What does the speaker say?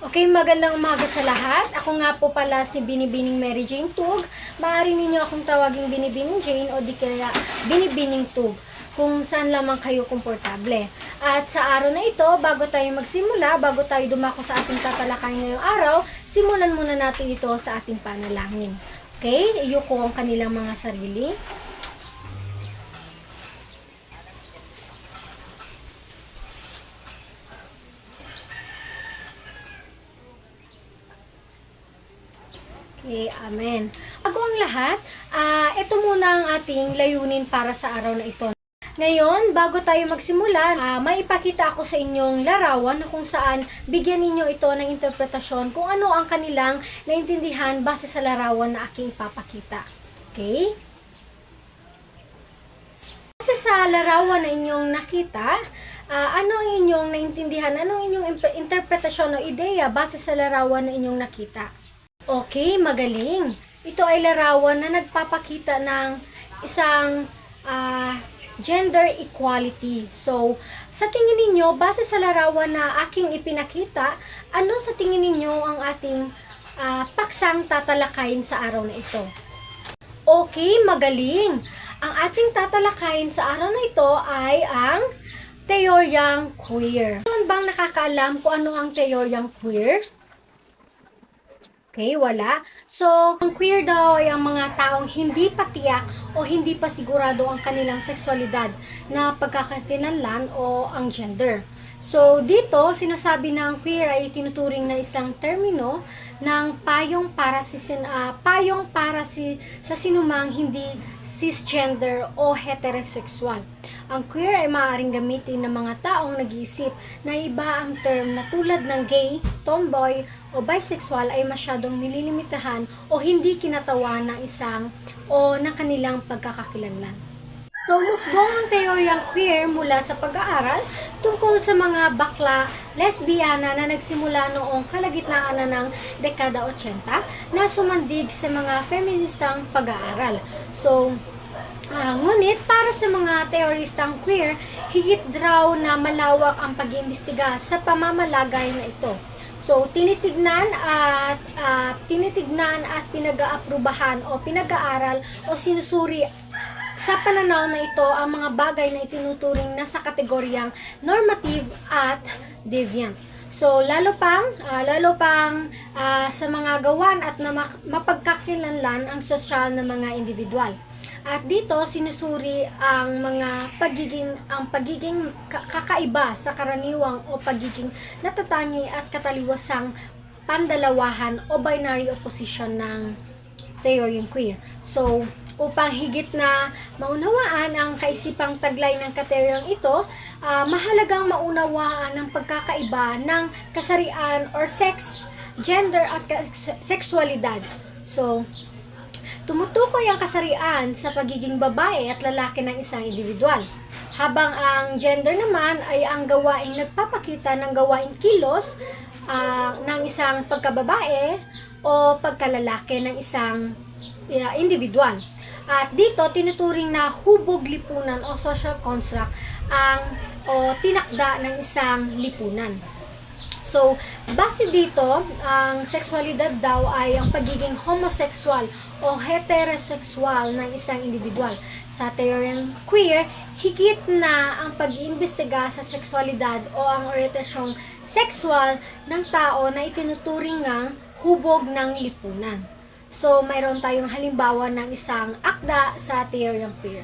Okay, magandang umaga sa lahat. Ako nga po pala si Binibining Mary Jane Tug. Maaari ninyo akong tawaging Binibining Jane o di kaya Binibining Tug kung saan lamang kayo komportable. At sa araw na ito, bago tayo magsimula, bago tayo dumako sa ating tatalakayin ngayong araw, simulan muna natin ito sa ating panalangin. Okay, iyuko ang kanilang mga sarili. Okay, amen. Bago ang lahat, ito muna ang ating layunin para sa araw na ito. Ngayon, bago tayo magsimula, may ipakita ako sa inyong larawan na kung saan bigyan ninyo ito ng interpretasyon kung ano ang kanilang naintindihan base sa larawan na aking ipapakita. Okay? Base sa larawan na inyong nakita, ano ang inyong naintindihan? Anong inyong interpretasyon o ideya base sa larawan na inyong nakita? Okay, magaling. Ito ay larawan na nagpapakita ng isang gender equality. So, sa tingin ninyo, base sa larawan na aking ipinakita, ano sa tingin ninyo ang ating paksang tatalakayin sa araw na ito? Okay, magaling. Ang ating tatalakayin sa araw na ito ay ang teoryang queer. Meron bang nakakaalam kung ano ang teoryang queer? Okay, wala. So, ang queer daw ay ang mga taong hindi pa tiyak o hindi pa sigurado ang kanilang sexualidad na pagkakakilanlan o ang gender. So, dito, sinasabi na ang queer ay tinuturing na isang termino ng payong para sa sinumang hindi cisgender o heterosexual. Ang queer ay maaaring gamitin ng mga taong nag-iisip na iba ang term na tulad ng gay, tomboy, o bisexual ay masyadong nililimitahan o hindi kinatawan ng isang o ng kanilang pagkakakilanlan. So, musbong ang teoryang queer mula sa pag-aaral tungkol sa mga bakla lesbiana na nagsimula noong kalagitnaan na ng dekada 80 na sumandig sa mga feministang pag-aaral. So, ngunit para sa mga teoristang queer, higit raw na malawak ang pag-iimbestiga sa pamamalagay na ito. So, tinitignan at pinag-aaprubahan o pinag-aaral o sinusuri sa pananaw na ito ang mga bagay na itinuturing na sa kategoryang normative at deviant. So, lalo pang sa mga gawan at na mapagkakilanlan ang sosyal na mga individual. At dito sinusuri ang pagiging kakaiba sa karaniwang o pagiging natatangi at kataliwasang pandalawahan o binary opposition ng teoryang queer. So, upang higit na maunawaan ang kaisipang taglay ng kategoryang ito, mahalagang maunawaan ang pagkakaiba ng kasarian or sex, gender at sexualidad. So, tumutukoy ang kasarian sa pagiging babae at lalaki ng isang individual, habang ang gender naman ay ang gawaing nagpapakita ng gawaing kilos ng isang pagkababae o pagkalalaki ng isang individual. At dito, tinuturing na hubog lipunan o social construct o tinakda ng isang lipunan. So, base dito, ang sexualidad daw ay ang pagiging homosexual o heterosexual ng isang individual. Sa teoryang queer, higit na ang pag-iimbestiga sa sexualidad o ang orientasyong sexual ng tao na itinuturing ngang hubog ng lipunan. So, mayroon tayong halimbawa ng isang akda sa teoryang queer.